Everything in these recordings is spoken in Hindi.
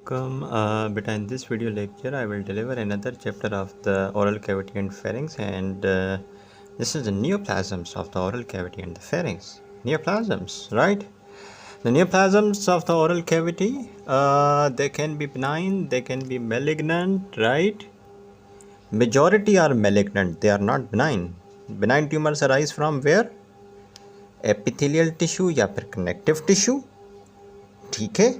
Welcome, beta. In this video lecture, I will deliver another chapter of the oral cavity and pharynx, and this is the neoplasms of the oral cavity and the pharynx. Neoplasms, right? The neoplasms of the oral cavity, they can be benign, they can be malignant, right? Majority are malignant; they are not benign. Benign tumors arise from where? Epithelial tissue या फिर connective tissue, ठीक है।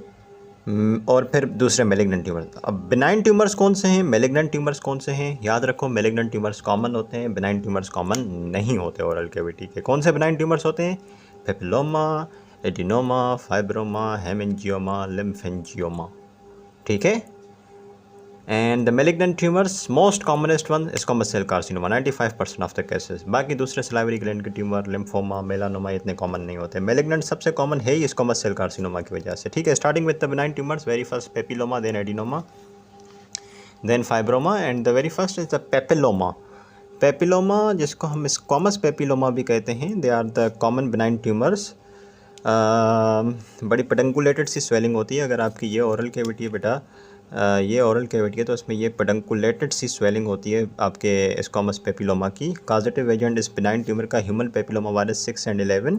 और फिर दूसरे मेलिग्नेंट ट्यूमर। अब बिनाइन ट्यूमर्स कौन से हैं, मेलिग्नेंट ट्यूमर्स कौन से हैं? याद रखो, मेलिग्नेंट ट्यूमर्स कॉमन होते हैं, बिनाइन ट्यूमर्स कॉमन नहीं होते ओरल कैविटी के। कौन से बिनाइन ट्यूमर्स होते हैं? Papilloma, adenoma, fibroma, haemangioma, lymphangioma, ठीक है। And the malignant tumours most commonest one squamous cell carcinoma 95% of the cases. बाकी दूसरे सलाइवरी ग्लैंड के ट्यूमर, लिम्फोमा, मेलानोमा इतने कॉमन नहीं होते। मेलिग्नेंट सबसे कॉमन है ही स्क्वामस सेल कार्सिनोमा की वजह से, ठीक है। Starting with the benign tumours, very first papilloma, then adenoma, then fibroma, and the very first is the papilloma. Papilloma, जिसको हम स्क्वामस पेपिलोमा भी कहते हैं, they are the common benign tumours. बड़ी पेडंकुलेटेड सी स्वेलिंग होती है। अगर आपकी ये ओरल कैविटी है बेटा, ये ओरल कैविटी है, तो इसमें ये पेडंकुलेटेड सी स्वेलिंग होती है आपके स्क्वामस पेपिलोमा की। कॉजेटिव एजेंट इस बिनाइन ट्यूमर का ह्यूमन पेपिलोमा वायरस 6 and 11,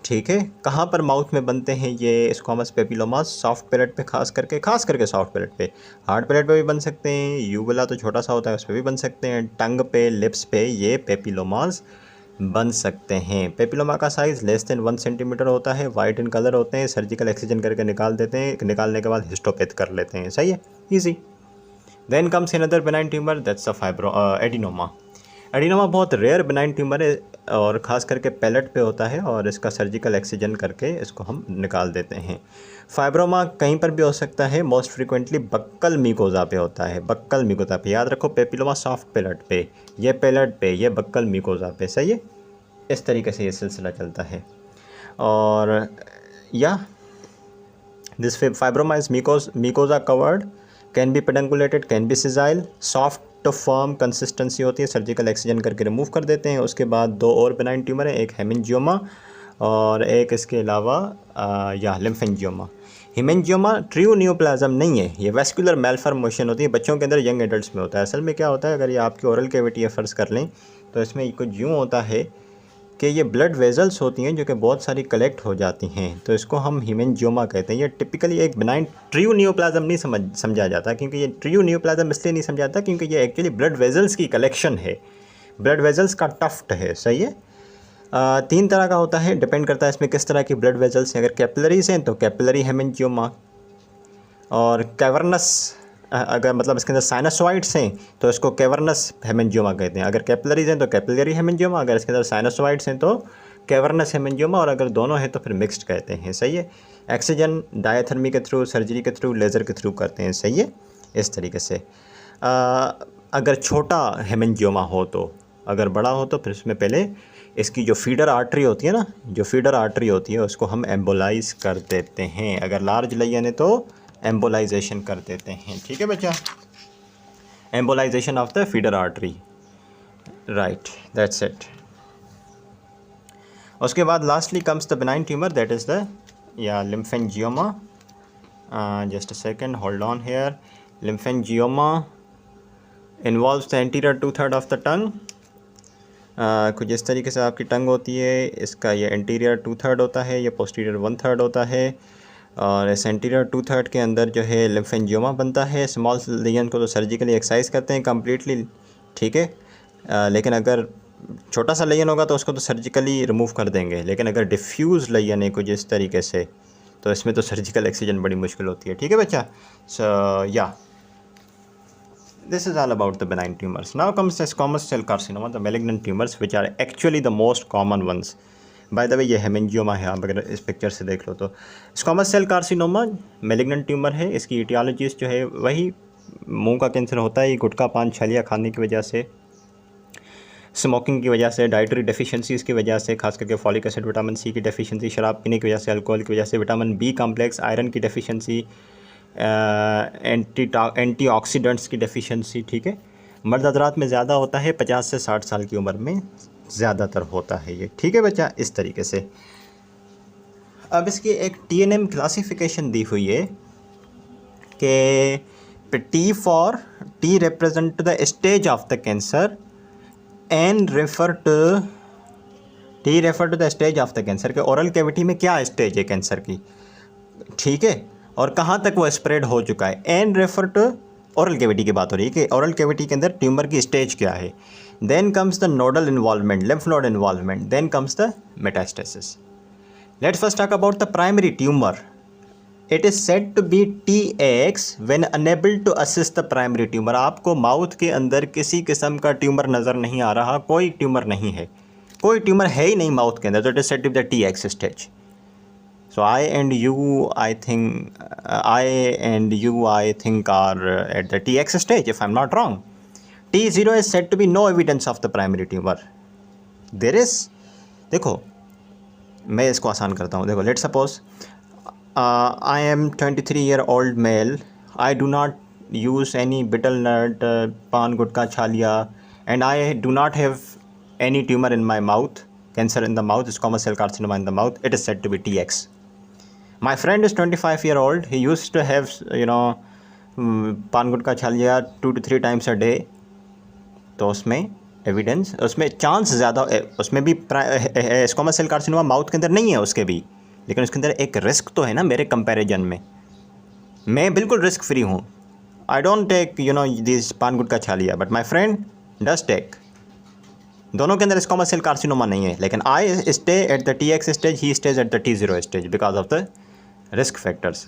ठीक है। कहाँ पर माउथ में बनते हैं ये स्क्वामस पेपिलोमा? सॉफ्ट पैलेट पे, खास करके सॉफ्ट पैलेट पे। हार्ड पैलेट पे भी बन सकते हैं, यूवुला तो छोटा सा होता है, उस पर भी बन सकते हैं। टंग पे, लिप्स पे ये पेपिलोमास बन सकते हैं। पेपिलोमा का साइज़ लेस देन 1 सेंटीमीटर होता है, वाइट इन कलर होते हैं। सर्जिकल एक्सीजन करके निकाल देते हैं, निकालने के बाद हिस्टोपैथ कर लेते हैं, सही है, easy. Then comes another benign tumour, that's a adenoma. Adenoma बहुत रेयर बेनाइन ट्यूमर है और ख़ास करके पैलेट पे होता है, और इसका सर्जिकल एक्सीजन करके इसको हम निकाल देते हैं। फाइब्रोमा कहीं पर भी हो सकता है, मोस्ट फ्रिक्वेंटली बक्कल मिकोजा पे होता है, बक्कल मिकोजा पे। याद रखो, पेपिलोमा सॉफ्ट पैलेट पे, ये पैलेट पे, ये बक्कल मिकोजा पे, सही है। इस तरीके से ये सिलसिला चलता है। और या this fibroma is mucosa covered, can be pedunculated, can be sessile, soft to firm consistency होती है। सर्जिकल एक्सीजन करके रिमूव कर देते हैं। उसके बाद दो और बेनाइन ट्यूमर है, एक हेमेंजियोमा और एक इसके अलावा या लिम्फेंजियोमा। हेमेंजियोमा ट्रू नियोप्लाज्म नहीं है, ये वेस्कुलर मेलफॉर्मेशन होती है, बच्चों के अंदर, यंग एडल्ट्स में होता है। असल में क्या होता है, अगर ये आपकी ओरल कैविटी है फ़र्ज़ कर लें, तो इसमें कुछ यूँ होता है कि ये ब्लड वेजल्स होती हैं जो कि बहुत सारी कलेक्ट हो जाती हैं, तो इसको हम हेमेंजियोमा कहते हैं। ये टिपिकली एक बेनाइन ट्रू नियोप्लाज्म नहीं समझा जाता, क्योंकि ये ट्रू नियोप्लाज्म इसलिए नहीं समझा जाता क्योंकि ये एक्चुअली ब्लड वेजल्स की कलेक्शन है, ब्लड वेजल्स का टफ्ट है, सही है। 3 तरह का होता है, डिपेंड करता है इसमें किस तरह की ब्लड वेजल्स हैं। अगर कैपिलरीज हैं तो कैपिलरी हेमेंजियोमा, और कैवर्नस, अगर मतलब इसके अंदर साइनसोइड्स हैं तो इसको कैवर्नस हेमेंजियोमा कहते हैं। अगर कैपिलरीज हैं तो कैपिलरी हेमेंजियोमा, अगर इसके अंदर साइनसोइड्स हैं तो कैवर्नस हेमेंजियोमा, और अगर दोनों हैं तो फिर मिक्स्ड कहते हैं, सही है। एक्सीजन डायथर्मी के थ्रू, सर्जरी के थ्रू, लेज़र के थ्रू करते हैं, सही है, इस तरीके से। अगर छोटा हेमेंजियोमा हो तो, अगर बड़ा हो तो फिर उसमें पहले इसकी जो फीडर आर्टरी होती है ना, जो फीडर आर्टरी होती है उसको हम एम्बोलाइज कर देते हैं। अगर लार्ज लेयन है तो एम्बोलाइजेशन कर देते हैं, ठीक है बच्चा, embolisation of the feeder artery, right, that's it. उसके बाद lastly comes the benign tumour, that is the या lymphangioma. Just a second, hold on here. Lymphangioma involves the anterior 2/3 of the tongue. कुछ इस तरीके से आपकी टंग होती है, इसका ये एंटीरियर 2/3 होता है, ये पोस्टीरियर 1/3 होता है, और इस एंटीरियर 2/3 के अंदर जो है लिम्फेंजियोमा बनता है। स्मॉल लेजन को तो सर्जिकली एक्साइज करते हैं कम्प्लीटली, ठीक है। लेकिन अगर छोटा सा लेजन होगा तो उसको तो सर्जिकली रिमूव कर देंगे, लेकिन अगर डिफ्यूज़ लेजन है कुछ इस तरीके से, तो इसमें तो सर्जिकल एक्सीजन बड़ी मुश्किल होती है, ठीक है बच्चा। सो या this is all about the benign tumors. Now comes the squamous cell carcinoma, the malignant tumors which are actually the most common ones. Bye the way ये हेमेंजियोमा है, आप अगर इस पिक्चर से देख लो तो squamous cell carcinoma malignant tumour है। इसकी इटियोलॉजीज जो है वही मुंह का कैंसर होता है, गुटखा पान छलिया खाने की वजह से, स्मोकिंग की वजह से, डाइटरी डेफिशिएंसीज़ की वजह से, खास करके फॉलिक एसिड, विटामिन सी की डेफिशिएंसी, शराब पीने की वजह से, अल्कोहल की वजह से, विटामिन बी कॉम्प्लेक्स, आयरन की डेफिशिएंसी, एंटीऑक्सीडेंट्स की डेफिशिएंसी, ठीक है। मर्द हजरात में ज़्यादा होता है, 50 से 60 साल की उम्र में ज़्यादातर होता है ये, ठीक है बच्चा, इस तरीके से। अब इसकी एक TNM क्लासिफिकेशन दी हुई है कि T represent the stage of the cancer and refer to the stage of the cancer के ओरल कैविटी में क्या स्टेज है कैंसर की, ठीक है, और कहाँ तक वो स्प्रेड हो चुका है। And refer to oral cavity की बात हो रही है कि ओरल कैविटी के अंदर ट्यूमर की स्टेज क्या है। Then comes the nodal involvement, lymph node involvement, then comes the metastasis. Let's first talk about the primary tumour. It is said to be TX when unable to assist the primary tumour. आपको माउथ के अंदर किसी किस्म का ट्यूमर नज़र नहीं आ रहा, कोई ट्यूमर नहीं है, कोई ट्यूमर है ही नहीं माउथ के अंदर, तो it is said to be the TX stage. So I and you I think are at the TX stage if I'm not wrong. T0 is said to be no evidence of the primary tumor. There is, देखो मैं इसको आसान करता हूँ, देखो let's suppose I am 23-year-old male. I do not use any betel nut, pan gutka chhalia, and I do not have any tumor in my mouth, cancer in the mouth, squamous cell carcinoma in the mouth. It is said to be TX. My friend is 25-year-old. He used to have, पान गुटखा खा लिया 2 to 3 times a day. तो उसमें एविडेंस, उसमें चांस ज़्यादा, उसमें भी स्क्वामस सेल कार्सिनोमा माउथ के अंदर नहीं है उसके भी, लेकिन उसके अंदर एक रिस्क तो है ना मेरे कंपैरिजन में। मैं बिल्कुल रिस्क फ्री हूँ। आई डोंट टेक दिस पान गुटखा खा लिया, but my friend does take. दोनों के अंदर स्क्वामस सेल कार्सिनोमा नहीं है, लेकिन I stay at the TX stage, he stage at the T0 stage because of the risk factors.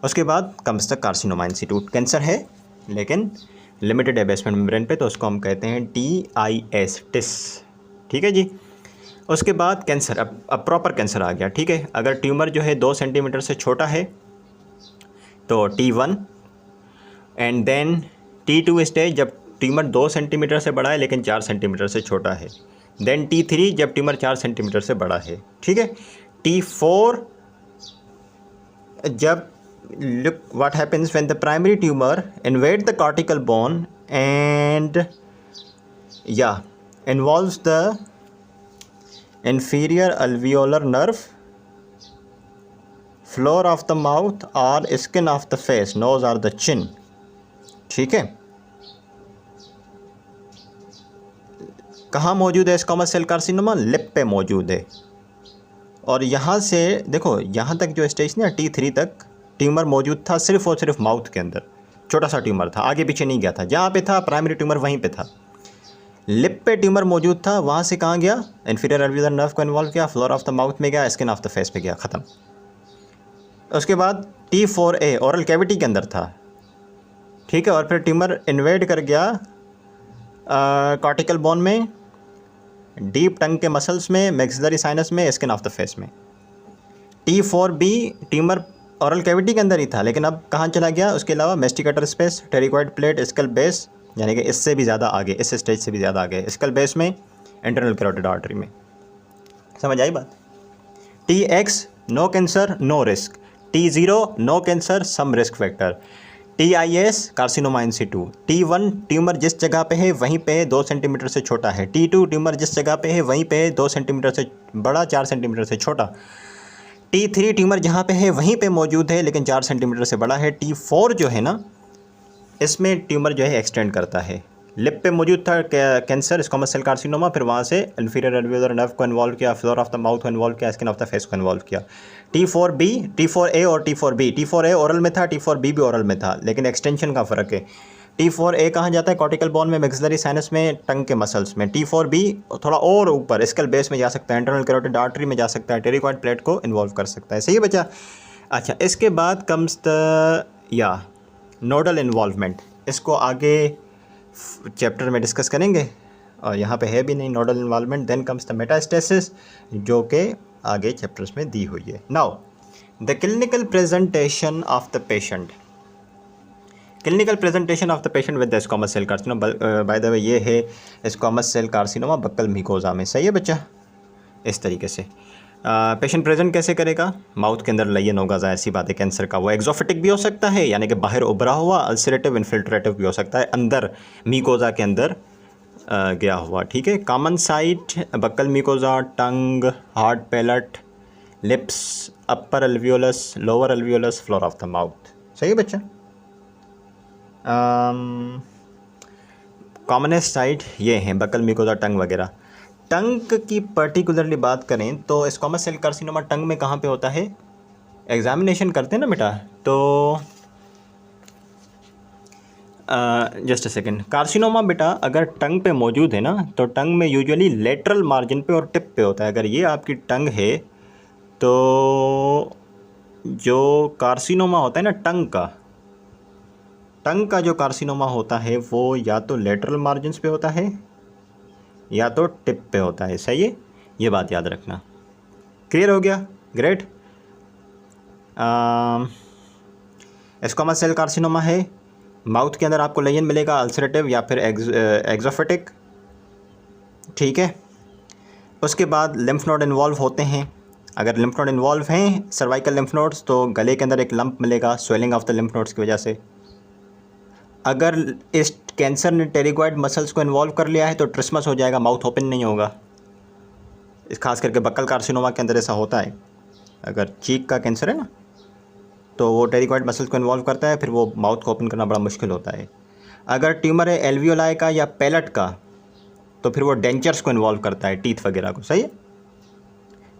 उसके बाद comes the carcinoma institute. Cancer है लेकिन लिमिटेड है बेसमेंट मेम्ब्रेन पे, तो उसको हम कहते हैं TIS, ठीक है जी। उसके बाद कैंसर, अब प्रॉपर कैंसर आ गया, ठीक है। अगर ट्यूमर जो है 2 सेंटीमीटर से छोटा है तो T1, and then T2 stage जब ट्यूमर 2 सेंटीमीटर से बड़ा है लेकिन 4 सेंटीमीटर से छोटा है, देन T3 जब ट्यूमर 4 सेंटीमीटर से बड़ा है, ठीक है। T4 जब look what happens when the primary tumor invade the cortical bone and involves the inferior alveolar nerve, floor of the mouth or skin of the face, nose or the chin, ठीक है। कहाँ मौजूद है स्क्वामस सेल कार्सिनोमा? लिप पे मौजूद है। और यहाँ से देखो, यहाँ तक जो स्टेज ना T3 तक ट्यूमर मौजूद था सिर्फ और सिर्फ माउथ के अंदर, छोटा सा ट्यूमर था, आगे पीछे नहीं गया था। जहाँ पे था प्राइमरी ट्यूमर वहीं पे था। लिप पे ट्यूमर मौजूद था, वहाँ से कहाँ गया? इन्फीरियर अल्वियोलर नर्व को इन्वॉल्व किया, फ्लोर ऑफ द माउथ में गया, स्किन ऑफ द फेस पे गया, ख़त्म। उसके बाद T4A ओरल कैविटी के अंदर था, ठीक है। और फिर ट्यूमर इन्वेड कर गया कॉर्टिकल बोन में, डीप टंग के मसल्स में, मैक्सिलरी साइनस में, स्किन ऑफ द फेस में। T4B ट्यूमर ओरल कैविटी के अंदर ही था, लेकिन अब कहाँ चला गया? उसके अलावा मेस्टिकेटर स्पेस, टेरिकॉइड प्लेट, स्कल बेस, यानी कि इससे भी ज़्यादा आगे, इस स्टेज से भी ज़्यादा आगे, स्कल बेस में, इंटरनल कैरोटिड आर्टरी में। समझ आई बात? TX no cancer no risk, T0 no cancer some risk factor, TIS carcinoma in situ, T1 tumour जिस जगह पे है वहीं पे 2 सेंटीमीटर से छोटा है, T2 ट्यूमर जिस जगह पे है वहीं पे 2 सेंटीमीटर से बड़ा, 4 सेंटीमीटर से छोटा, T3 ट्यूमर जहाँ पे है वहीं पे मौजूद है लेकिन 4 सेंटीमीटर से बड़ा है। T4 जो है ना, इसमें ट्यूमर जो है एक्सटेंड करता है। लिप पे मौजूद था कैंसर स्क्वामस सेल कार्सिनोमा, फिर वहाँ से इन्फीरियर अल्वियोलर नर्व को इन्वॉल्व किया, फ्लोर ऑफ द माउथ को इन्वॉल्व किया, स्किन ऑफ द फेस को इन्वॉल्व किया। T4B, T4A और T4B, T4A ओरल में था, T4B भी ओरल में था, लेकिन एक्सटेंशन का फ़र्क है। T4A कहाँ जाता है? कॉर्टिकल बोन में, मैक्सिलरी साइनस में, टंग के मसल्स में। T4B थोड़ा और ऊपर स्कल बेस में जा सकता है, इंटरनल कैरोटिड आर्टरी में जा सकता है, टेरिकॉइड प्लेट को इन्वॉल्व कर सकता है। सही है बच्चा? अच्छा, इसके बाद कम्स द नोडल इन्वॉल्वमेंट। इसको आगे चैप्टर में डिस्कस करेंगे और यहाँ पे है भी नहीं nodal involvement. Then comes the metastasis, जो कि आगे चैप्टर्स में दी हुई है। Now the clinical presentation of the patient, clinical presentation of the patient with the squamous cell carcinoma. By the way ये है squamous cell carcinoma buccal mucosa में। सही है बच्चा? इस तरीके से पेशेंट प्रेजेंट कैसे करेगा? माउथ के अंदर लयन होगा, ज़ाहिर सी बात है कैंसर का। वो एक्जोफिटिक भी हो सकता है, यानी कि बाहर उभरा हुआ, अल्सरेटिव इन्फिल्ट्रेटिव भी हो सकता है, अंदर म्यूकोजा के अंदर गया हुआ, ठीक है। Common site buccal mucosa, tongue, hard palate, lips, upper alveolus, lower alveolus, floor of the mouth. सही है बच्चा? कॉमनेस्ट साइट ये हैं बकल म्यूकोसा टंग वगैरह। टंग की पर्टिकुलरली बात करें तो स्क्वामस सेल कार्सिनोमा टंग में कहाँ पे होता है, एग्जामिनेशन करते हैं ना बेटा, तो जस्ट अ सेकेंड, कार्सिनोमा बेटा अगर टंग पे मौजूद है ना तो टंग में यूजुअली लेटरल मार्जिन पे और टिप पे होता है। अगर ये आपकी टंग है तो जो कार्सिनोमा होता है ना टंग का जो कार्सिनोमा होता है वो या तो लेटरल मार्जिन्स पे होता है या तो टिप पे होता है। सही है, ये बात याद रखना। क्लियर हो गया, ग्रेट। स्क्वामस सेल कार्सिनोमा है, माउथ के अंदर आपको लेजन मिलेगा अल्सरेटिव या फिर एक्सोफेटिक, ठीक है। उसके बाद लिम्फ नोड इन्वॉल्व होते हैं। अगर लिम्फ नोड इन्वॉल्व हैं सर्वाइकल लिम्फ नोड्स तो गले के अंदर एक लंप मिलेगा swelling of the lymph nodes की वजह से। अगर इस कैंसर ने टेरिगॉइड मसल्स को इन्वॉल्व कर लिया है तो ट्रिस्मस हो जाएगा, माउथ ओपन नहीं होगा। इस खास करके बक्कल कार्सिनोमा के अंदर ऐसा होता है। अगर चीक का कैंसर है ना तो वो टेरिगॉइड मसल्स को इन्वॉल्व करता है, फिर वो माउथ को ओपन करना बड़ा मुश्किल होता है। अगर ट्यूमर है एल्वियोलाई का या पैलेट का तो फिर वो डेंचर्स को इन्वॉल्व करता है, टीथ वगैरह को। सही है,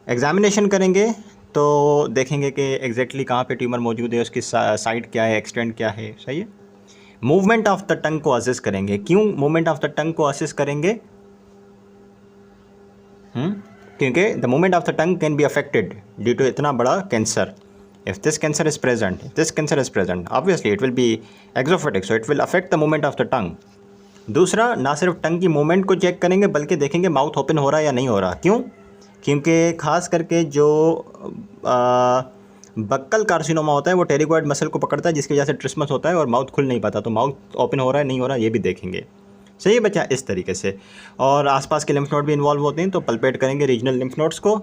एग्जामिनेशन करेंगे तो देखेंगे कि एग्जैक्टली कहाँ पे ट्यूमर मौजूद है, उसकी साइड क्या है, एक्सटेंट क्या है। सही है, मूवमेंट ऑफ द टंग को असेस करेंगे। क्यों मूवमेंट ऑफ द टंग को असेस करेंगे? क्योंकि the movement of the tongue can be affected due to इतना बड़ा cancer. If this cancer is present obviously it will be exophytic, so it will affect the movement of the tongue. दूसरा, ना सिर्फ टंग की मूवमेंट को चेक करेंगे बल्कि देखेंगे माउथ ओपन हो रहा है या नहीं हो रहा। क्यों? क्योंकि खास करके जो बक्कल कार्सिनोमा होता है वो टेरिगॉइड मसल को पकड़ता है जिसकी वजह से ट्रिस्मस होता है और माउथ खुल नहीं पाता, तो माउथ ओपन हो रहा है नहीं हो रहा ये भी देखेंगे। सही है बच्चा, इस तरीके से। और आसपास के लिम्फ नोड भी इन्वॉल्व होते हैं तो पल्पेट करेंगे रीजनल लिम्फ नोड्स को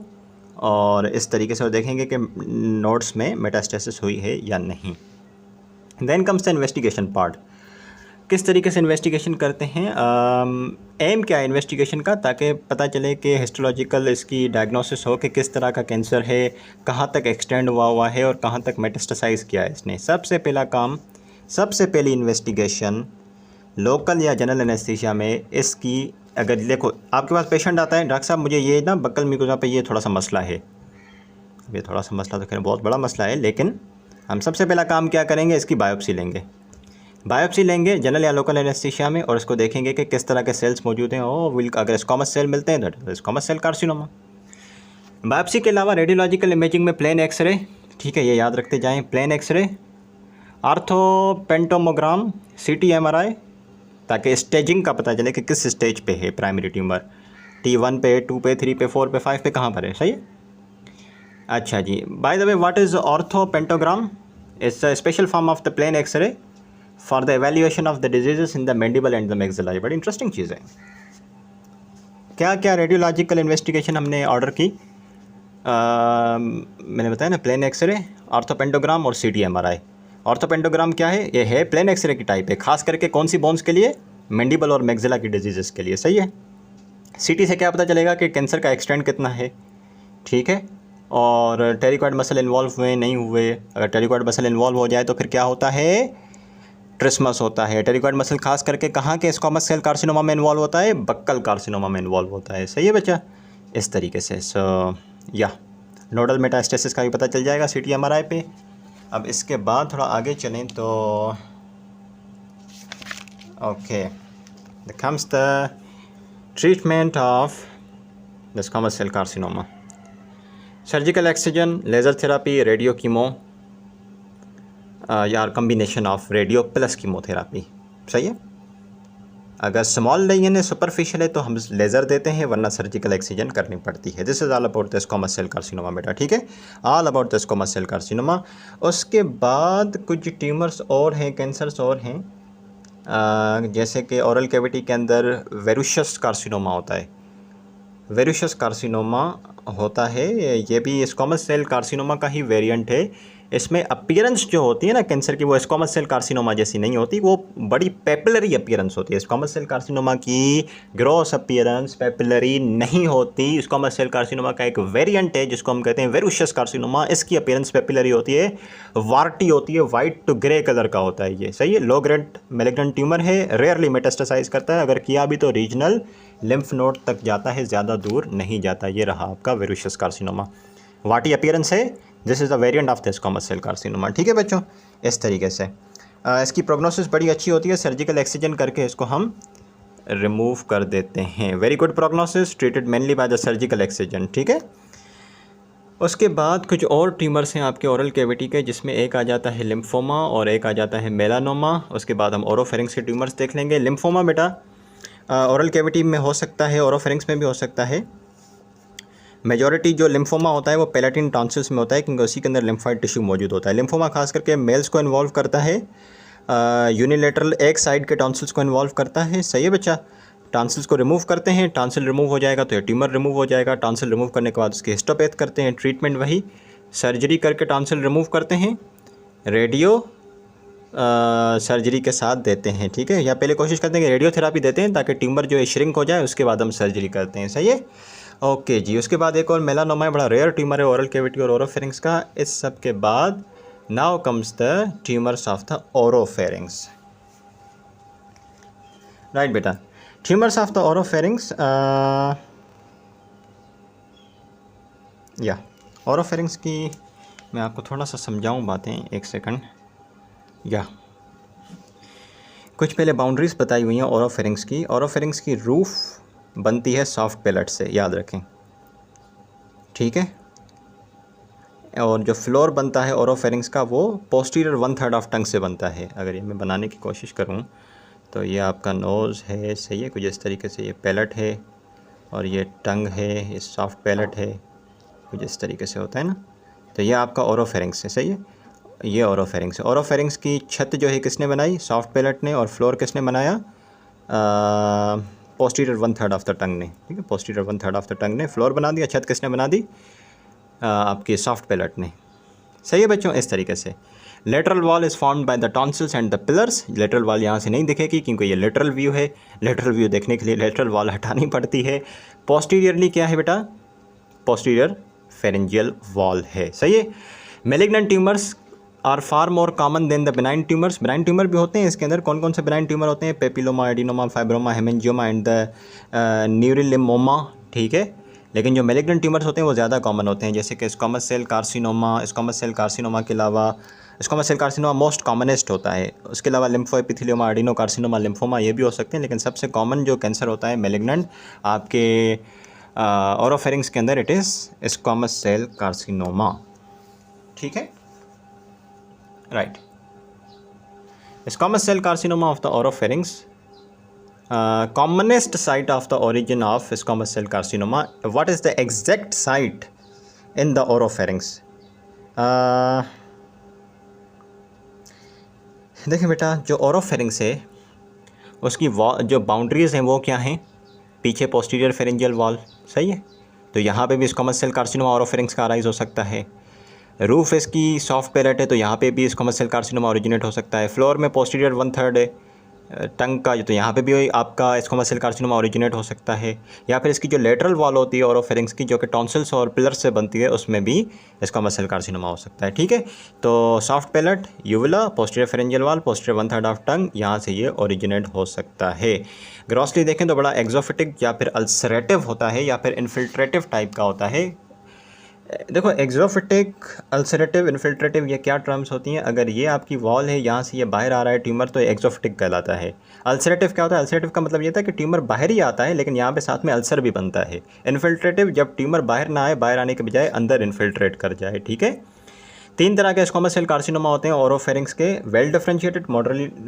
और इस तरीके से देखेंगे कि नोड्स में मेटास्टेसिस हुई है या नहीं। Then comes the investigation part. किस तरीके से इन्वेस्टिगेशन करते हैं, एम क्या है इन्वेस्टिगेशन का, ताकि पता चले कि हिस्टोलॉजिकल इसकी डायग्नोसिस हो कि किस तरह का कैंसर है, कहाँ तक एक्सटेंड हुआ है और कहाँ तक मेटास्टेसाइज किया है इसने। सबसे पहला काम, सबसे पहली इन्वेस्टिगेशन लोकल या जनरल एनेस्थीसिया में इसकी, अगर देखो आपके पास पेशेंट आता है, डॉक्टर साहब मुझे ये ना बक्कल म्यूकोसा पे ये थोड़ा सा मसला है, ये थोड़ा सा मसला तो खैर बहुत बड़ा मसला है, लेकिन हम सबसे पहला काम क्या करेंगे, इसकी बायोप्सी लेंगे। बायोप्सी लेंगे जनरल या लोकल एनेस्थीसिया में और इसको देखेंगे कि किस तरह के सेल्स मौजूद हैं। अगर स्क्वामस सेल मिलते हैं तो स्क्वामस सेल कार्सिनोमा। बायोप्सी के अलावा रेडियोलॉजिकल इमेजिंग में प्लेन एक्सरे, ठीक है ये याद रखते जाएं, प्लेन एक्सरे, आर्थोपेंटोमोग्राम, CT MRI, ताकि स्टेजिंग का पता चले कि किस स्टेज पे है प्राइमरी ट्यूमर, T1 पे, 2 पे, 3 पे, 4 पे, 5 पे, कहाँ पर है। सही है, अच्छा जी। By the way what is orthopantomogram? It's a special form of the plain X ray for the evaluation of the diseases in the mandible and the maxilla. ये बड़ी इंटरेस्टिंग चीज़ है। क्या क्या रेडियोलॉजिकल इन्वेस्टिगेशन हमने ऑर्डर की, मैंने बताया ना, प्लेन एक्सरे, ऑर्थोपेंटोग्राम और CT MRI। ऑर्थोपेंटोग्राम क्या है, ये है प्लेन एक्सरे की टाइप है, खास करके कौन सी बोन्स के लिए, मैंडिबल और मैक्सिला की डिजीजेस के लिए। सही है। CT से क्या पता चलेगा कि कैंसर का एक्सटेंट कितना है, ठीक है, और टेरिकॉइड मसल इन्वॉल्व हुए नहीं हुए। अगर टेरिकॉइड मसल इन्वॉल्व हो जाए तो फिर क्या होता है, ट्रिस्मस होता है। टेरिकॉइड मसल खास करके कहाँ के स्क्वामस सेल कार्सिनोमा में इन्वॉल्व होता है, बक्कल कार्सिनोमा में इन्वॉल्व होता है। सही है बच्चा, इस तरीके से। सो या नोडल मेटास्टेसिस का भी पता चल जाएगा CT MRI पे। अब इसके बाद थोड़ा आगे चलें तो okay, the comes the treatment of the squamous cell carcinoma. Surgical excision, laser therapy, radio chemo या combination of radio plus chemotherapy. सही है। अगर स्मॉल लेजन है, सुपरफिशियल है तो हम लेज़र देते हैं, वरना सर्जिकल एक्सिजन करनी पड़ती है। This is all about the squamous cell carcinoma बेटा, ठीक है, all about the squamous cell carcinoma. उसके बाद कुछ ट्यूमर्स और हैं, कैंसर्स और हैं, जैसे कि ओरल कैविटी के अंदर वेरुशस कार्सिनोमा होता है। वेरुशस कार्सिनोमा होता है, ये भी स्क्वामस सेल कार्सिनोमा का ही वेरिएंट है, इसमें अपीयरेंस जो होती है ना कैंसर की, वो स्क्वामस सेल कार्सिनोमा जैसी नहीं होती, वो बड़ी पेपिलरी अपीयरेंस होती है। स्क्वामस सेल कार्सिनोमा की ग्रॉस अपीयरेंस पेपिलरी नहीं होती। स्क्वामस सेल कार्सिनोमा का एक वेरिएंट है जिसको हम कहते हैं वेरुशियस कार्सिनोमा, इसकी अपीयरेंस पेपिलरी होती है, वार्टी होती है, वाइट टू ग्रे कलर का होता है ये, सही है। लो ग्रेड मैलिग्नेंट ट्यूमर है, रेयरली मेटास्टेसाइज करता है, अगर किया भी तो रीजनल लिम्फ नोड तक जाता है, ज़्यादा दूर नहीं जाता। ये रहा आपका वेरुशियस कार्सिनोमा, वाटी अपीयरेंस है, this is the variant of the squamous cell carcinoma. ठीक है बच्चों, इस तरीके से इसकी प्रोग्नोसिस बड़ी अच्छी होती है, सर्जिकल एक्सीजन करके इसको हम रिमूव कर देते हैं। Very good prognosis, treated mainly by the surgical excision. ठीक है, उसके बाद कुछ और ट्यूमर्स हैं आपके ओरल कैविटी के, जिसमें एक आ जाता है लिम्फोमा और एक आ जाता है मेलानोमा। उसके बाद हम ओरोफेरिंक्स के ट्यूमर्स देख लेंगे। लिम्फोमा बेटा ओरल कैविटी में हो सकता है, ओरोफेरिंक्स में भी हो सकता है। मेजॉरिटी जो लिम्फोमा होता है वो पैलेटिन टॉन्सिल्स में होता है, क्योंकि उसी के अंदर लिम्फॉइड टिश्यू मौजूद होता है। लिम्फोमा खास करके मेल्स को इन्वॉल्व करता है, यूनिलेटरल एक साइड के टॉन्सिल्स को इन्वॉल्व करता है, सही है बच्चा। टॉन्सिल्स को रिमूव करते हैं, टॉन्सिल रिमूव हो जाएगा तो ये ट्यूमर रिमूव हो जाएगा। टॉन्सिल रिमूव करने के बाद उसकी हिस्टोपैथ करते हैं, ट्रीटमेंट वही सर्जरी करके टॉन्सिल रिमूव करते हैं, रेडियो सर्जरी के साथ देते हैं। ठीक है, या पहले कोशिश करते हैं कि रेडियोथेरापी देते हैं ताकि ट्यूमर जो है श्रिंक हो जाए, उसके बाद हम सर्जरी करते हैं, सही है। ओके जी, उसके बाद एक और मेलानोमा है, बड़ा रेयर ट्यूमर है ओरल कैविटी और ओरोफेरिंक्स का। इस सब के बाद now comes the tumours of the oropharynx. Right बेटा, ट्यूमर्स ऑफ द ओरोफेरिंक्स या ओरोफेरिंक्स की मैं आपको थोड़ा सा समझाऊं बातें, एक सेकंड। या कुछ पहले बाउंड्रीज बताई हुई हैं ओरोफेरिंक्स की। ओरोफेरिंक्स की रूफ बनती है सॉफ्ट पैलेट से, याद रखें, ठीक है। और जो फ्लोर बनता है ओरोफेरिंक्स का वो पोस्टीरियर 1/3 ऑफ टंग से बनता है। अगर ये मैं बनाने की कोशिश करूं तो ये आपका नोज़ है, सही है, कुछ इस तरीके से ये पैलेट है और ये टंग है, ये सॉफ्ट पैलेट है, कुछ इस तरीके से होता है ना। तो ये आपका ओरोफेरिंक्स है, सही है, ये ओरोफेरिंक्स है। ओरोफेरिंक्स की छत जो है किसने बनाई? सॉफ्ट पैलेट ने। और फ्लोर किसने बनाया? पोस्टीरियर 1/3 ऑफ द टंग ने, ठीक है, पोस्टीरियर 1/3 ऑफ द टंग ने फ्लोर बना दिया। छत किसने बना दी? आपकी सॉफ्ट पैलेट ने, सही है बच्चों। इस तरीके से lateral wall is formed by the tonsils and the pillars. Lateral wall यहाँ से नहीं दिखेगी क्योंकि ये लेटरल व्यू है। लेटरल व्यू देखने के लिए लेटरल वॉल हटानी पड़ती है। पोस्टीरियरली क्या है बेटा? पोस्टीरियर फेरेंजियल वॉल है, सही है। Malignant tumours are far more common than the benign tumours. Benign tumour भी होते हैं इसके अंदर। कौन कौन से बेनाइन ट्यूमर होते हैं? Papilloma, adenoma, fibroma, haemangioma and the neurilemmoma, ठीक है। लेकिन जो मेलिग्नेंट ट्यूमर्स होते हैं वो ज़्यादा कॉमन होते हैं, जैसे कि squamous cell carcinoma. Squamous cell carcinoma के अलावा squamous cell carcinoma most commonest होता है। उसके अलावा लिम्फोएपिथेलियोमा, एडिनो कार्सिनोमा, लिम्फोमा, ये भी हो सकते हैं। लेकिन सबसे कॉमन जो कैंसर होता है मेलिग्नेंट आपके ओरोफेरिंक्स के अंदर, it is squamous cell carcinoma, ठीक है, right. Squamous cell carcinoma of the oropharynx, commonest site of the origin of squamous cell carcinoma. What is the exact site in the oropharynx? देखिए बेटा, जो ओरोफेरिंक्स है उसकी जो बाउंड्रीज़ हैं वो क्या हैं? पीछे पोस्टीरियर फेरेंजियल वॉल, सही है। तो यहाँ पे भी स्क्वामस सेल कार्सिनोमा ओरोफेरिंक्स का अराइज हो सकता है। रूफ इसकी सॉफ्ट पैलेट है तो यहाँ पे भी स्क्वामस सेल कार्सिनोमा ओरिजिनेट हो सकता है। फ्लोर में पोस्टीरियर 1/3 है टंग का, तो यहाँ पे भी आपका स्क्वामस सेल कार्सिनोमा ओरिजिनेट हो सकता है। या फिर इसकी जो लेटरल वॉल होती है ओरोफेरिंक्स की, जो कि टॉन्सिल्स और पिलर्स से बनती है, उसमें भी स्क्वामस सेल कार्सिनोमा हो सकता है, ठीक है। तो soft palate, uvula, posterior pharyngeal wall, posterior 1/3 of tongue, यहाँ से ये ओरिजिनेट हो सकता है। ग्रॉसली देखें तो बड़ा एक्सोफिटिक या फिर अल्सरेटिव होता है या फिर इन्फिल्ट्रेटिव टाइप का होता है। देखो, एक्सोफिटिक, अल्सरेटिव, इन्फिल्ट्रेटिव, ये क्या टर्म्स होती हैं? अगर ये आपकी वॉल है, यहाँ से ये बाहर आ रहा है ट्यूमर, तो एक्सोफिटिक कहलाता है। अल्सरेटिव क्या होता है? अल्सरेटिव का मतलब ये था कि ट्यूमर बाहर ही आता है लेकिन यहाँ पे साथ में अल्सर भी बनता है। इन्फिल्ट्रेटिव, जब ट्यूमर बाहर ना आए, बाहर आने के बजाय अंदर इन्फिल्ट्रेट कर जाए, ठीक है। 3 तरह के स्क्वामस सेल कार्सिनोमा होते हैं ओरोफेरिंक्स के, वेल डिफरेंशिएटेड,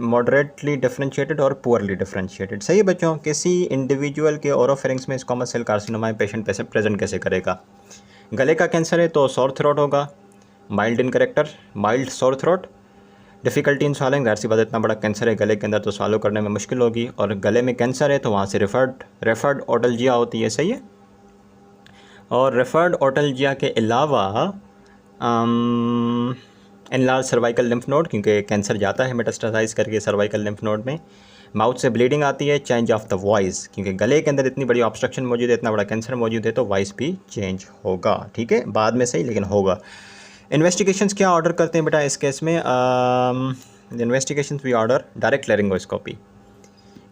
मॉडरेटली डिफरेंशिएटेड और पुअरली डिफरेंशिएटेड। सही बच्चों, किसी इंडिविजुअल के ओरोफेरिंक्स में squamous cell carcinoma patient present कैसे करेगा? गले का कैंसर है तो सोर थ्रोट होगा, mild in character, mild sore throat, difficulty in swallowing, ज़ाहिर सी बात, इतना बड़ा कैंसर है गले के अंदर तो स्वालो करने में मुश्किल होगी। और गले में कैंसर है तो वहाँ से रेफर्ड ओटल्जिया होती है, सही है। और रेफर्ड ओटल्जिया के अलावा एनलार्ज सर्वाइकल लिम्फ नोड, क्योंकि कैंसर जाता है मेटास्टासाइज करके सर्वाइकल लिम्फ नोड में। माउथ से ब्लीडिंग आती है। चेंज ऑफ द वॉइस, क्योंकि गले के अंदर इतनी बड़ी ऑब्स्ट्रक्शन मौजूद है, इतना बड़ा कैंसर मौजूद है, तो वॉइस भी चेंज होगा। ठीक है, बाद में सही लेकिन होगा। इन्वेस्टिगेशंस क्या ऑर्डर करते हैं बेटा इस केस में? Investigations we order direct laryngoscopy.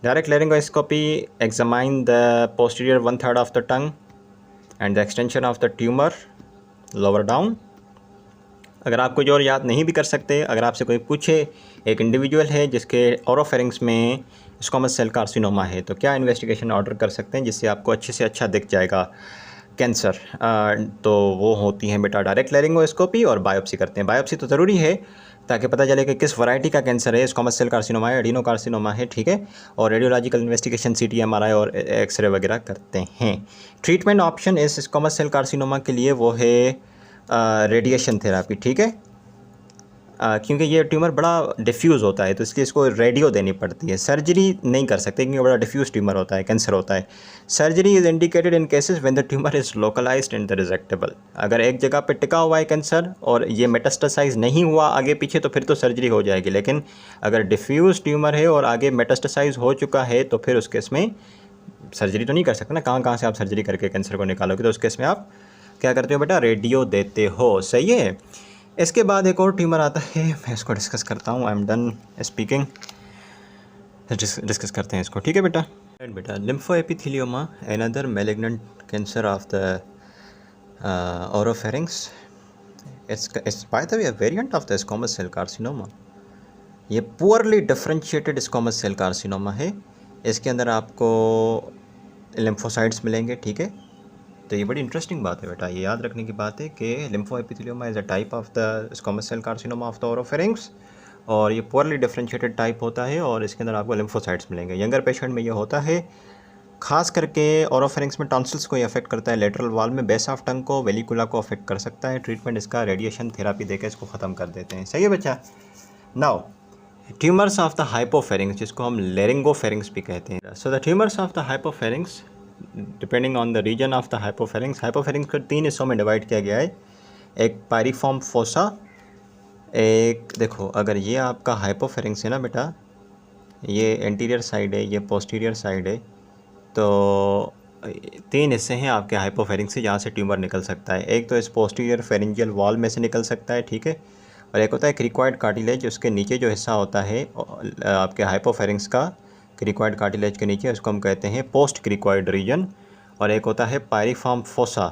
Direct laryngoscopy examine the posterior 1/3 of the tongue and the extension of the tumour lower down. अगर आप कुछ और याद नहीं भी कर सकते, अगर आपसे कोई पूछे एक इंडिविजुअल है जिसके ओरोफेरिंग्स में स्क्वामस सेल कार्सिनोमा है, तो क्या इन्वेस्टिगेशन ऑर्डर कर सकते हैं जिससे आपको अच्छे से अच्छा दिख जाएगा कैंसर? तो वो होती हैं बेटा डायरेक्ट लैरिंगोस्कोपी और बायोप्सी करते हैं। बायोप्सी तो ज़रूरी है ताकि पता चले कि किस वैरायटी का कैंसर है, स्क्वामस सेल कार्सिनोमा है, एडिनो कार्सिनोमा है। ठीक है, और रेडियोलॉजिकल इन्वेस्टिगेशन CT MRI और एक्सरे वगैरह करते हैं। ट्रीटमेंट ऑप्शन इस स्क्वामस सेल कार्सिनोमा के लिए वो है रेडिएशन थेरापी। ठीक है, क्योंकि ये ट्यूमर बड़ा डिफ्यूज़ होता है तो इसलिए इसको रेडियो देनी पड़ती है। सर्जरी नहीं कर सकते क्योंकि बड़ा डिफ्यूज़ ट्यूमर होता है, कैंसर होता है। Surgery is indicated in cases when the tumour is localised and the resectable. अगर एक जगह पे टिका हुआ है कैंसर और ये मेटास्टासाइज नहीं हुआ आगे पीछे, तो फिर तो सर्जरी हो जाएगी। लेकिन अगर डिफ्यूज़ ट्यूमर है और आगे मेटास्टासाइज हो चुका है, तो फिर उस केस में सर्जरी तो नहीं कर सकते ना। कहाँ से आप सर्जरी करके कैंसर को निकालोगे? तो उस केस में आप क्या करते हो बेटा? रेडियो देते हो। सही है। इसके बाद एक और ट्यूमर आता है, मैं इसको डिस्कस करता हूँ। I am done speaking, discuss करते हैं इसको। ठीक है बेटा। बेटा lymphoepithelioma, another malignant cancer of the oropharynx. It's by the way a variant of the squamous cell carcinoma. ये poorly differentiated squamous cell carcinoma है। इसके अंदर आपको लिम्फोसाइट्स मिलेंगे। ठीक है, तो ये बड़ी इंटरेस्टिंग बात है बेटा, ये याद रखने की बात है कि lymphoepithelioma is a type of the squamous cell carcinoma of the oropharynx, और ये पुअरली डिफरेंशिएटेड टाइप होता है और इसके अंदर आपको लिम्फोसाइट्स मिलेंगे। यंगर पेशेंट में ये होता है, खास करके ओरोफेरिंग्स में टॉन्सिल्स को ये अफेक्ट करता है, लेटरल वॉल में बेस ऑफ टंग को, वेलिकुला को अफेक्ट कर सकता है। ट्रीटमेंट इसका रेडिएशन थेरापी देकर इसको ख़त्म कर देते हैं। सही है बच्चा। Now tumours of the hypopharynx, जिसको हम लेरिंगोफेरिंग्स भी कहते हैं। So the tumours of the hypopharynx depending on the region of the hypopharynx. Hypopharynx को 3 हिस्सों में डिवाइड किया गया है। एक पायरिफॉर्म फोसा, एक देखो अगर ये आपका हाइपोफेरिंग्स है ना बेटा, ये एंटीरियर साइड है, ये पोस्टीरियर साइड है, तो 3 हिस्से हैं आपके हाइपोफेरिंग्स से जहाँ से ट्यूमर निकल सकता है। एक तो इस पोस्टीरियर फेरिंजियल वॉल में से निकल सकता है। ठीक है, और एक होता है क्रिक्वाइड कार्टिलेज, उसके नीचे जो हिस्सा होता है आपके हाइपोफेरिंग्स का, क्रिक्वाइड कार्टिलेज के नीचे, उसको हम कहते हैं पोस्ट क्रिक्वाइड रीजन। और एक होता है पायरिफॉर्म फोसा,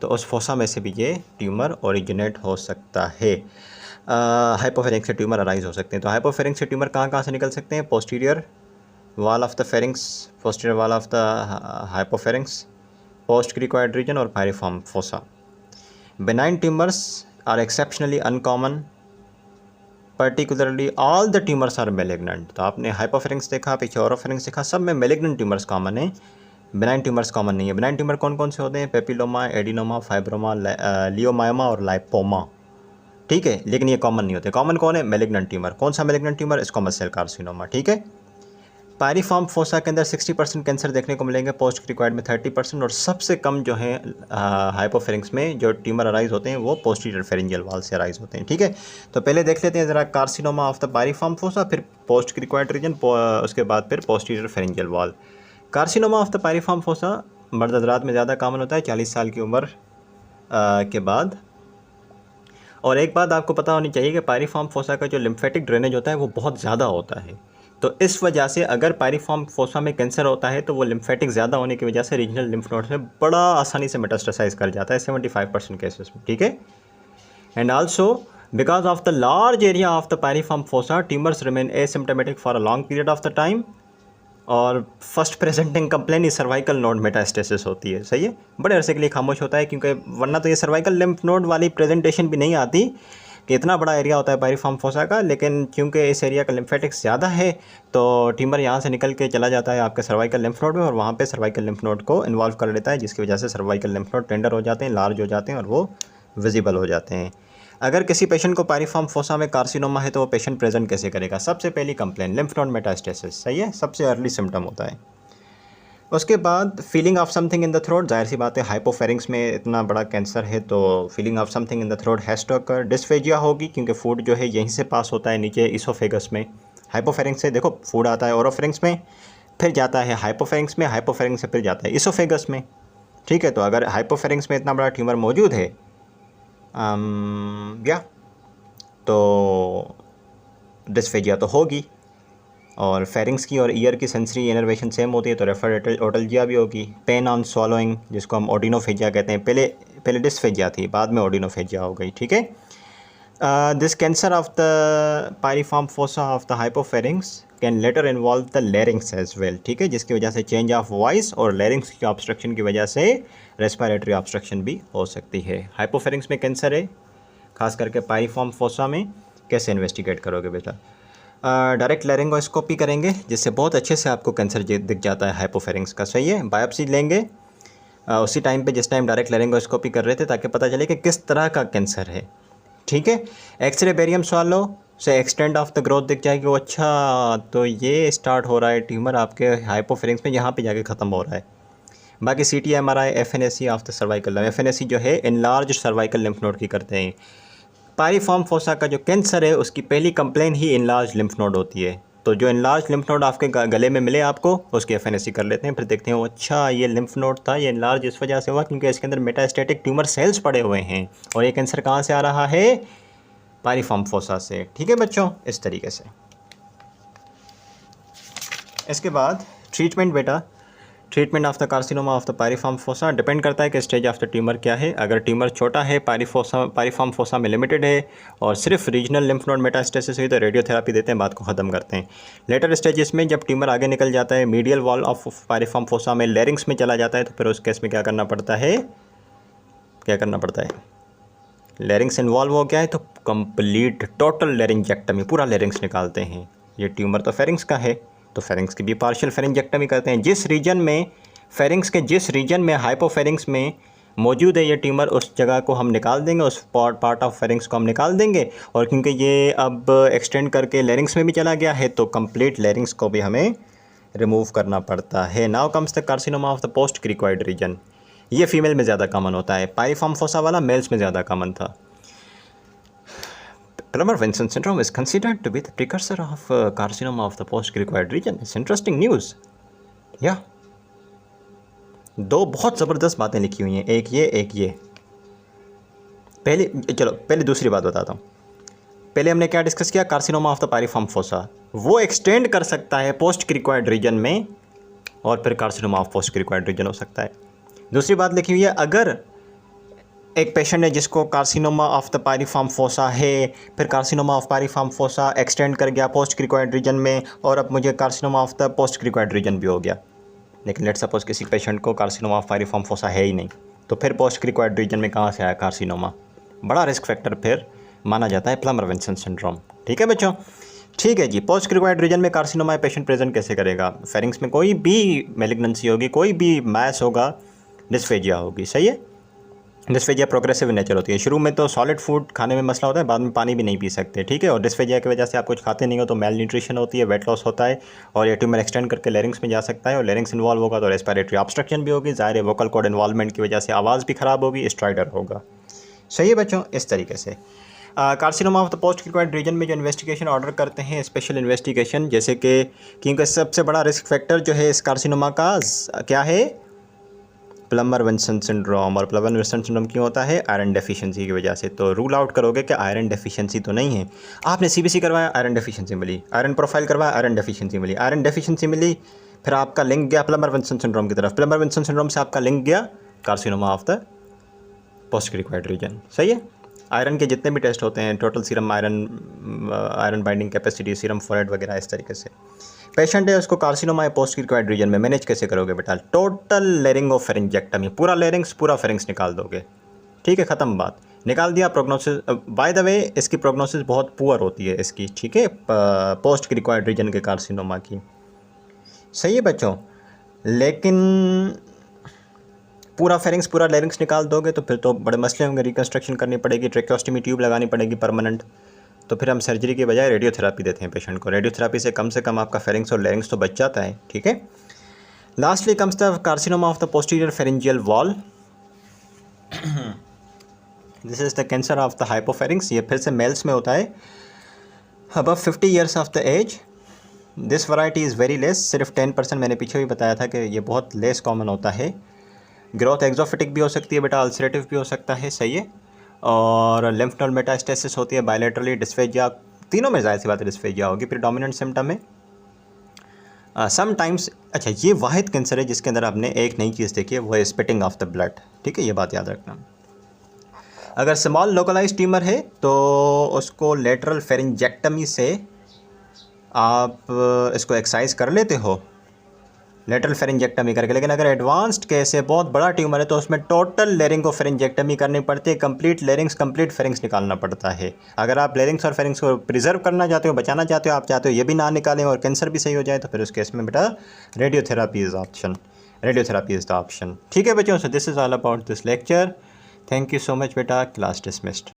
तो उस फोसा में से भी ये ट्यूमर ओरिजिनेट हो सकता है। हाइपोफेरिंग्स से ट्यूमर अराइज हो सकते हैं। तो हाइपोफेरिंग्स से ट्यूमर कहाँ से निकल सकते हैं? Posterior wall of the pharynx, posterior wall of the hypopharynx, post cricoid region और pyriform fossa. Benign tumours are exceptionally uncommon, particularly all the tumours are malignant. तो आपने हाइपोफेरिंग्स देखा, पीछे ओरोफेरिंग्स देखा, सब में मेलिग्नेंट ट्यूमर्स कॉमन है, बेनाइन ट्यूमर्स कॉमन नहीं है। बेनाइन ट्यूमर कौन कौन से होते हैं? पेपिलोमा, एडिनोमा, फाइब्रोमा, लियोमायोमा और लाइपोमा। ठीक है, लेकिन ये कॉमन नहीं होते। कॉमन कौन है? Malignant tumour. कौन सा malignant tumour? Squamous cell carcinoma. ठीक है, पायरिफॉर्म फोसा के अंदर 60% कैंसर देखने को मिलेंगे, पोस्ट क्रिक्वाइड में 30%, और सबसे कम जो है हाइपोफेरिंग्स में जो ट्यूमर अराइज होते हैं वो पोस्टीरियर फेरिंजियल वॉल से अराइज होते हैं। ठीक है, तो पहले देख लेते हैं ज़रा कार्सिनोमा ऑफ द पायरिफॉर्म फोसा, फिर पोस्ट क्रिक्वाइड रीजन, उसके बाद फिर posterior pharyngeal wall. Carcinoma of the पायरिफॉर्म fossa मर्द हज़रात में ज़्यादा कॉमन होता है 40 साल की उम्र के बाद। और एक बात आपको पता होनी चाहिए कि पायरिफॉर्म फोसा का जो लिम्फेटिक ड्रेनेज होता है वो बहुत ज़्यादा होता है। तो इस वजह से अगर पायरिफॉर्म फोसा में कैंसर होता है तो वो लिम्फेटिक ज़्यादा होने की वजह से रीजनल लिम्फ नोड्स में बड़ा आसानी से मेटास्टेसाइज कर जाता है 75% केसेस में। ठीक है, and also because of the large area of the पायरिफॉर्म fossa, tumours remain asymptomatic for a long period of the time, और first presenting complain cervical node metastasis होती है। सही है, बड़े अरसे के लिए खामोश होता है, क्योंकि वरना तो ये सर्वाइकल लिम्फ नोड वाली प्रेजेंटेशन भी नहीं आती कि इतना बड़ा एरिया होता है पायरिफॉर्म फोसा का, लेकिन क्योंकि इस एरिया का लिम्फेटिक्स ज़्यादा है तो ट्यूमर यहाँ से निकल के चला जाता है आपके सर्वाइकल लिम्फ नोड में, और वहाँ पे सर्वाइकल लिम्फ नोड को इन्वॉल्व कर लेता है, जिसकी वजह से सर्वाइकल लिम्फ नोड टेंडर हो जाते हैं, लार्ज हो जाते हैं और वो विजिबल हो जाते हैं। अगर किसी पेशेंट को पायरिफॉर्म फोसा में कार्सिनोमा है तो वो पेशेंट प्रेजेंट कैसे करेगा? सबसे पहली कंप्लेन लिम्फ नोड मेटास्टेसिस। सही है, सबसे अर्ली सिम्टम होता है। उसके बाद feeling of something in the throat, जाहिर सी बात है हाइपोफेरिंग्स में इतना बड़ा कैंसर है तो feeling of something in the throat has to occur. Dysphagia होगी क्योंकि फूड जो है यहीं से पास होता है नीचे इसोफेगस में। हाइपोफेरिंग्स से देखो फूड आता है ओरोफेरिंग्स में, फिर जाता है हाइपोफेरिंग्स में, हाइपोफेरिंग्स से फिर जाता है इसोफेगस में। ठीक है, तो अगर हाइपोफेरिंग्स में इतना बड़ा ट्यूमर मौजूद है या तो डिस्फेजिया तो होगी। और फेरिंग्स की और ईयर की सेंसरी इनर्वेशन सेम होती है तो रेफर ओटल्जिया भी होगी। पेन ऑन स्वॉलोइंग जिसको हम ओडिनोफेजिया कहते हैं, पहले डिस्फेजिया थी बाद में ओडिनोफेजिया हो गई। ठीक है, this cancer of the पायरिफॉर्म fossa of the hypopharynx can later involve the larynx as well. ठीक है, जिसकी वजह से चेंज ऑफ वॉइस और लेरिंग्स की ऑब्स्ट्रक्शन की वजह से रेस्पिरेटरी ऑब्स्ट्रक्शन भी हो सकती है। हाइपोफेरिंग्स में कैंसर है, खास करके पायरिफॉर्म फोसा में। कैसे इन्वेस्टिगेट करोगे बेटा? डायरेक्ट लेरिंगोस्कोपी करेंगे जिससे बहुत अच्छे से आपको कैंसर दिख जाता है हाइपोफेरिंग्स का। सही है, बायोप्सी लेंगे उसी टाइम पे जिस टाइम डायरेक्ट लेरिंगोस्कोपी कर रहे थे ताकि पता चले कि किस तरह का कैंसर है। ठीक है, एक्सरे बेरियम स्वालो से एक्सटेंड ऑफ द ग्रोथ दिख जाएगी। वो अच्छा तो ये स्टार्ट हो रहा है ट्यूमर आपके हाइपोफेरिंग्स में, यहाँ पे जाके ख़त्म हो रहा है। बाकी CT MRI FNAC of the cervical, FNAC जो है इनलार्ज सर्वाइकल लिम्फ नोड की करते हैं। पायरिफॉर्म फोसा का जो कैंसर है उसकी पहली कंप्लेन ही इनलार्ज लिम्फ नोड होती है। तो जो इनलार्ज लिम्फ नोड आपके गले में मिले आपको उसकी FNAC कर लेते हैं, फिर देखते हैं अच्छा ये लिम्फ नोड था, ये इनलार्ज इस वजह से हुआ क्योंकि इसके अंदर मेटास्टेटिक ट्यूमर सेल्स पड़े हुए हैं और ये कैंसर कहाँ से आ रहा है? पायरिफॉर्म फोसा से। ठीक है बच्चों, इस तरीके से। इसके बाद ट्रीटमेंट बेटा, treatment of the carcinoma of the पायरिफॉर्म fossa depend करता है कि स्टेज ऑफ द ट्यूमर क्या है। अगर ट्यूमर छोटा है, पायरिफॉर्म फोसा में लिमिटेड है और सिर्फ रीजनल लिम्फ नोड मेटास्टेसिस हुई तो रेडियोथेरापी देते हैं, बात को ख़त्म करते हैं। लेटर स्टेजेस में जब ट्यूमर आगे निकल जाता है, medial wall of piriform fossa में लेरिंग्स में चला जाता है, तो फिर उस केस में क्या करना पड़ता है? लेरिंग्स इन्वॉल्व हो गया है तो कंप्लीट टोटल लेरिंजेक्टमी, पूरा लेरिंग्स निकालते हैं। ये ट्यूमर तो फेरिंग्स का है तो फेरिंग्स की भी पार्शियल फेरिंजेक्टमी करते हैं। जिस रीजन में फेरिंग्स के जिस रीजन में हाइपोफेरिंग्स में मौजूद है ये ट्यूमर, उस जगह को हम निकाल देंगे, उस पार्ट ऑफ फेरिंग्स को हम निकाल देंगे। और क्योंकि ये अब एक्सटेंड करके लेरिंग्स में भी चला गया है तो कंप्लीट लेरिंग्स को भी हमें रिमूव करना पड़ता है। Now comes the carcinoma of the post cricoid region. ये फीमेल में ज़्यादा कॉमन होता है, पायरिफॉर्म फोसा वाला मेल्स में ज़्यादा कॉमन था। Plummer-Vinson syndrome is considered to be the precursor of carcinoma of the post-cricoid region. It's interesting news. Yeah. दो बहुत ज़बरदस्त बातें लिखी हुई हैं, एक ये। पहले दूसरी बात बताता हूँ। पहले हमने क्या डिस्कस किया? कार्सिनोमा ऑफ द पायरिफॉर्म फोसा वो एक्सटेंड कर सकता है पोस्ट क्रिकॉइड रीजन में और फिर carcinoma of post cricoid region हो सकता है। दूसरी बात लिखी हुई है, अगर एक पेशेंट है जिसको कार्सिनोमा ऑफ द पायरिफॉर्म फोसा है, फिर carcinoma of piriform fossa extend कर गया पोस्ट क्रिकॉइड रीजन में और अब मुझे carcinoma of the post cricoid region भी हो गया, लेकिन लेट्स सपोज किसी पेशेंट को कार्सिनोमा ऑफ पायरिफॉर्म फोसा है ही नहीं, तो फिर पोस्ट क्रिकॉइड रीजन में कहाँ से आया कार्सिनोमा? बड़ा रिस्क फैक्टर फिर माना जाता है प्लमर-विंसन सिंड्रोम। ठीक है बच्चों, ठीक है जी। पोस्ट क्रिकॉइड रीजन में कार्सिनोमा पेशेंट प्रेजेंट कैसे करेगा? फेरिंग्स में कोई भी मैलिग्नेंसी होगी, कोई भी मैस होगा, डिस्फेजिया होगी। सही है, डिस्फेजिया प्रोग्रेसिव नेचर होती है। शुरू में तो सॉलिड फूड खाने में मसला होता है, बाद में पानी भी नहीं पी सकते। ठीक है, और डिस्फेजिया की वजह से आप कुछ खाते नहीं हो तो मेल न्यूट्रिशन होती है, वेट लॉस होता है और ये ट्यूमर एक्सटेंड करके लेरिंग्स में जा सकता है और लेरिंग्स इन्वॉल्व होगा तो रेस्पिरेटरी ऑब्स्ट्रक्शन भी होगी, ज़ाहिर है वोकल कॉर्ड इन्वॉल्वमेंट की वजह से आवाज़ भी ख़राब होगी, स्ट्राइडर होगा। सही है बच्चों, इस तरीके से। Carcinoma of the post cricoid region में जो इन्वेस्टिगेशन ऑर्डर करते हैं, स्पेशल इन्वेस्टिगेशन, जैसे कि क्योंकि सबसे बड़ा रिस्क फैक्टर जो है इस कार्सिनोमा का क्या है? Plummer-Vinson syndrome. और प्लमर-विंसन सिंड्रोम क्यों होता है? आयरन डेफिशिएंसी की वजह से। तो रूल आउट करोगे कि आयरन डेफिशिएंसी तो नहीं है। आपने CBC करवाया, आयरन डेफिशिएंसी मिली, आयरन प्रोफाइल करवाया, आयरन डेफिशिएंसी मिली, आयरन डेफिशिएंसी मिली, फिर आपका लिंक गया प्लमर-विंसन सिंड्रोम की तरफ, प्लमर-विंसन सिंड्रोम से आपका लिंक गया carcinoma of the post cricoid region. सही है, आयरन के जितने भी टेस्ट होते हैं, total serum iron binding capacity, serum folate वगैरह, इस तरीके से। पेशेंट है उसको कार्सिनोमा है पोस्ट क्रिकॉइड रीजन में, मैनेज कैसे करोगे बेटा? टोटल लेरिंगोफेरिंजेक्टमी, पूरा लेरिंग्स पूरा फेरिंग्स निकाल दोगे। ठीक है, ख़त्म बात, निकाल दिया। प्रोग्नोसिस बाय द वे इसकी प्रोग्नोसिस बहुत पुअर होती है इसकी। ठीक है, पोस्ट क्रिकॉइड रीजन के कार्सिनोमा की। सही है बच्चों, लेकिन पूरा फेरिंग्स पूरा लेरिंग्स निकाल दोगे तो फिर तो बड़े मसले होंगे, रिकन्स्ट्रक्शन करनी पड़ेगी, ट्रेकोस्टमी ट्यूब लगानी पड़ेगी परमानेंट। तो फिर हम सर्जरी के बजाय रेडियोथेरापी देते हैं पेशेंट को। रेडियोथेरापी से कम आपका फेरिंग्स और लेरिंग्स तो बच जाता है। ठीक है, lastly comes the carcinoma of the posterior pharyngeal wall. This is the cancer of the hypopharynx. ये फिर से मेल्स में होता है above 50 years of the age. This variety is very less, सिर्फ 10%। मैंने पीछे भी बताया था कि ये बहुत लेस कॉमन होता है। ग्रोथ एक्जोफिटिक भी हो सकती है बेटा, अल्सरेटिव भी हो सकता है, सही है। और लिम्फ नोड मेटास्टेसिस होती है, बायलैटरली डिस्फेजिया, तीनों में ज़ाहिर सी बात है डिस्फेजिया होगी। फिर डोमिनेंट सिम्टम है समटाइम्स। अच्छा, ये वाहिद कैंसर है जिसके अंदर आपने एक नई चीज़ देखी है, वो है स्पिटिंग ऑफ द ब्लड। ठीक है, ये बात याद रखना। अगर स्मॉल लोकलाइज ट्यूमर है तो उसको लेटरल फेरिंजेक्टमी से आप इसको एक्सरसाइज कर लेते हो, लेटरल फेरिंजेक्टमी करके। लेकिन अगर एडवांस्ड केस है, बहुत बड़ा ट्यूमर है, तो उसमें टोटल लेरिंगो फेरिंजेक्टमी करनी पड़ती है। कंप्लीट लेरिंग्स, कंप्लीट फेरिंग्स निकालना पड़ता है। अगर आप लेरिंग्स और फेरिंग्स को प्रिजर्व करना चाहते हो, बचाना चाहते हो, आप चाहते हो ये भी ना निकालें और कैंसर भी सही हो जाए, तो फिर उस केस में बेटा radiotherapy is option, radiotherapy is the option. ठीक है बच्चों, so this is all about this lecture. Thank you so much बेटा, क्लास डिसमिस्ड।